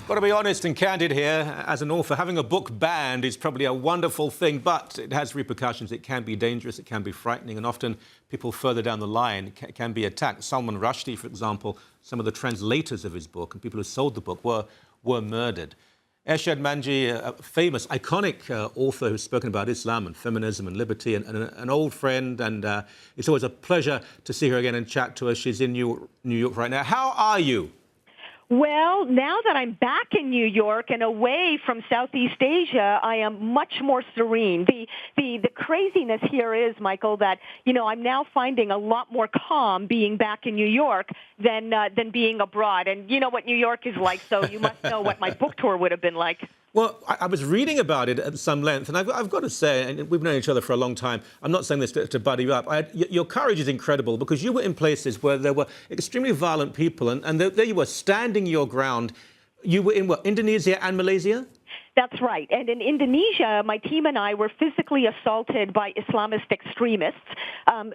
Got to be honest and candid here. As an author, having a book banned is probably a wonderful thing, but it has repercussions. It can be dangerous, it can be frightening, and often people further down the line can be attacked. Salman Rushdie, for example, some of the translators of his book and people who sold the book were murdered. Irshad Manji, a famous, iconic author who's spoken about Islam and feminism and liberty, and an old friend, and it's always a pleasure to see her again and chat to her. She's in New York right now. How are you? Well, now that I'm back in New York and away from Southeast Asia, I am much more serene. The craziness here is, Michael, that, I'm now finding a lot more calm being back in New York than being abroad. And you know what New York is like, so you must know what my book tour would have been like. Well, I was reading about it at some length, and I've got to say, and we've known each other for a long time, I'm not saying this to buddy you up, your courage is incredible, because you were in places where there were extremely violent people, and there you were standing your ground. You were in, Indonesia and Malaysia? That's right. And in Indonesia, my team and I were physically assaulted by Islamist extremists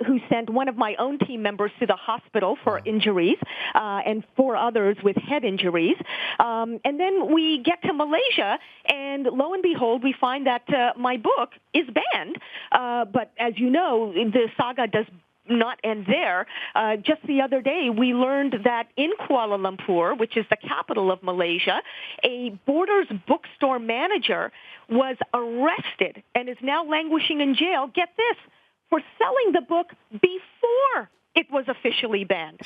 who sent one of my own team members to the hospital for injuries and 4 others with head injuries. And then we get to Malaysia, and lo and behold, we find that my book is banned. But as you know, the saga does not end there. Just the other day, we learned that in Kuala Lumpur, which is the capital of Malaysia, a Borders bookstore manager was arrested and is now languishing in jail, get this, for selling the book before it was officially banned.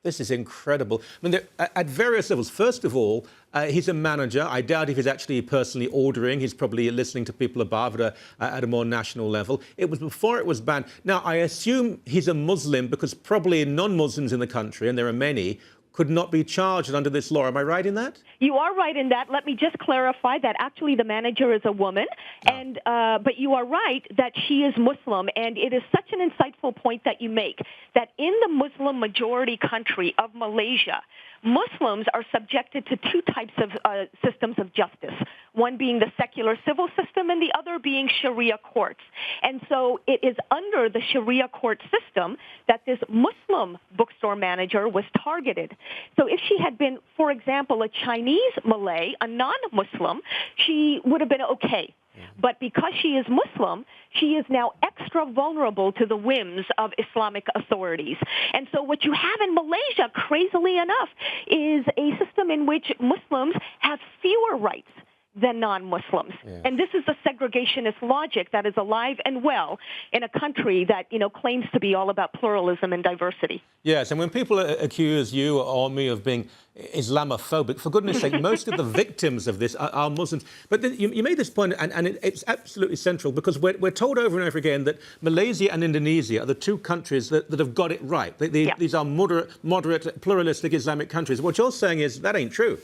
This is incredible. I mean, at various levels. First of all, he's a manager. I doubt if he's actually personally ordering. He's probably listening to people above at a more national level. It was before it was banned. Now, I assume he's a Muslim because probably non-Muslims in the country, and there are many, could not be charged under this law. Am I right in that? You are right in that. Let me just clarify that actually the manager is a woman, and but you are right that she is Muslim, and it is such an insightful point that you make, that in the Muslim majority country of Malaysia, Muslims are subjected to 2 types of systems of justice, one being the secular civil system and the other being Sharia courts. And so it is under the Sharia court system that this Muslim bookstore manager was targeted. So if she had been, for example, a Chinese Malay, a non-Muslim, she would have been okay. But because she is Muslim, she is now extra vulnerable to the whims of Islamic authorities. And so what you have in Malaysia, crazily enough, is a system in which Muslims have fewer rights than non-Muslims. Yeah. And this is the segregationist logic that is alive and well in a country that, claims to be all about pluralism and diversity. Yes, and when people accuse you or me of being Islamophobic, for goodness sake, most of the victims of this are Muslims. But you made this point, and it's absolutely central, because we're told over and over again that Malaysia and Indonesia are the 2 countries that have got it right. These are moderate, pluralistic Islamic countries. What you're saying is that ain't true.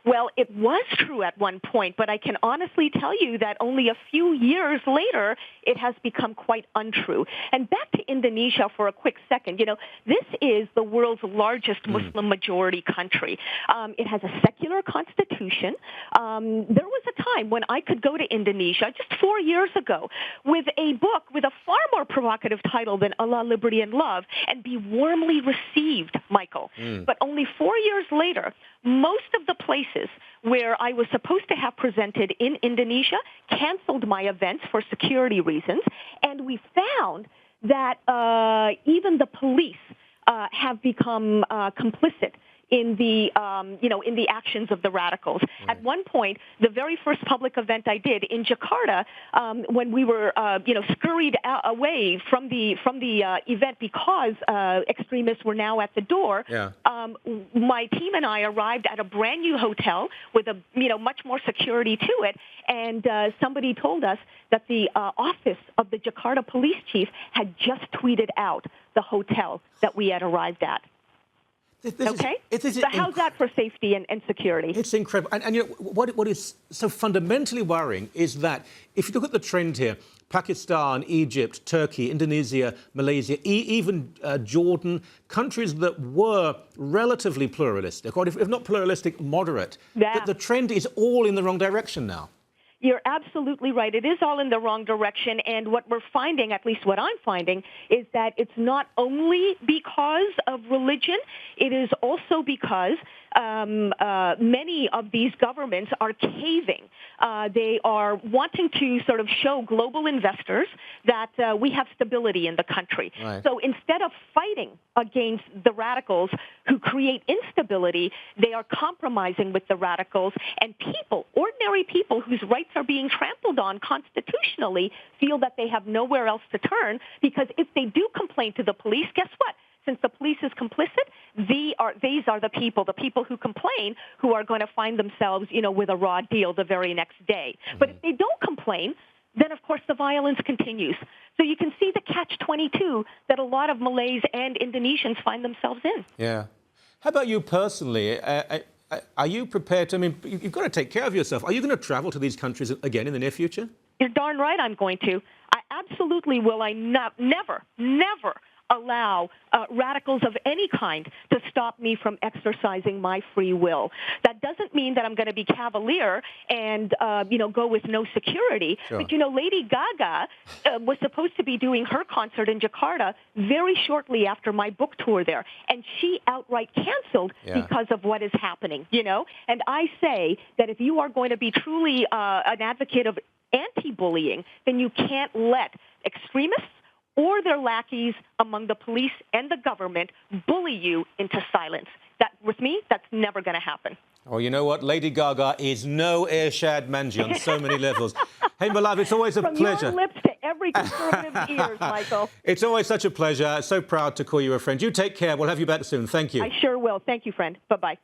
Well, it was true at one point, but I can honestly tell you that only a few years later, it has become quite untrue. And back to Indonesia for a quick second. This is the world's largest Muslim majority country. It has a secular constitution. There was a time when I could go to Indonesia just 4 years ago with a book with a far more provocative title than Allah, Liberty, and Love and be warmly received, Michael. But only 4 years later, most of the places where I was supposed to have presented in Indonesia canceled my events for security reasons, and we found that even the police have become complicit in the in the actions of the radicals. At one point, the very first public event I did in Jakarta, when we were scurried away from the event because extremists were now at the door. Yeah. My team and I arrived at a brand new hotel with a much more security to it, and somebody told us that the office of the Jakarta police chief had just tweeted out the hotel that we had arrived at. Okay? So how's that for safety and security? It's incredible. And what is so fundamentally worrying is that if you look at the trend here, Pakistan, Egypt, Turkey, Indonesia, Malaysia, even Jordan, countries that were relatively pluralistic, or if not pluralistic, moderate, the trend is all in the wrong direction now. You're absolutely right. It is all in the wrong direction. And what we're finding, at least what I'm finding, is that it's not only because of religion. It is also because many of these governments are caving. They are wanting to sort of show global investors that we have stability in the country. Right. So instead of fighting against the radicals who create instability, they are compromising with the radicals, and people, ordinary people whose rights are being trampled on constitutionally, feel that they have nowhere else to turn, because if they do complain to the police, guess what? Since the police is complicit, these are the people who complain, who are going to find themselves, with a raw deal the very next day. Mm-hmm. But if they don't complain, then, of course, the violence continues. So you can see the catch-22 that a lot of Malays and Indonesians find themselves in. Yeah. How about you personally? Are you prepared to, you've got to take care of yourself. Are you going to travel to these countries again in the near future? You're darn right I'm going to. I absolutely will. Never allow radicals of any kind to stop me from exercising my free will. That doesn't mean that I'm going to be cavalier and, go with no security. Sure. But, Lady Gaga was supposed to be doing her concert in Jakarta very shortly after my book tour there. And she outright canceled because of what is happening, And I say that if you are going to be truly an advocate of anti-bullying, then you can't let extremists or their lackeys among the police and the government bully you into silence. With me, that's never going to happen. Oh, you know what? Lady Gaga is no Irshad Manji on so many levels. Hey, my love, it's always a pleasure. From your lips to every conservative's ears, Michael. It's always such a pleasure. So proud to call you a friend. You take care. We'll have you back soon. Thank you. I sure will. Thank you, friend. Bye-bye.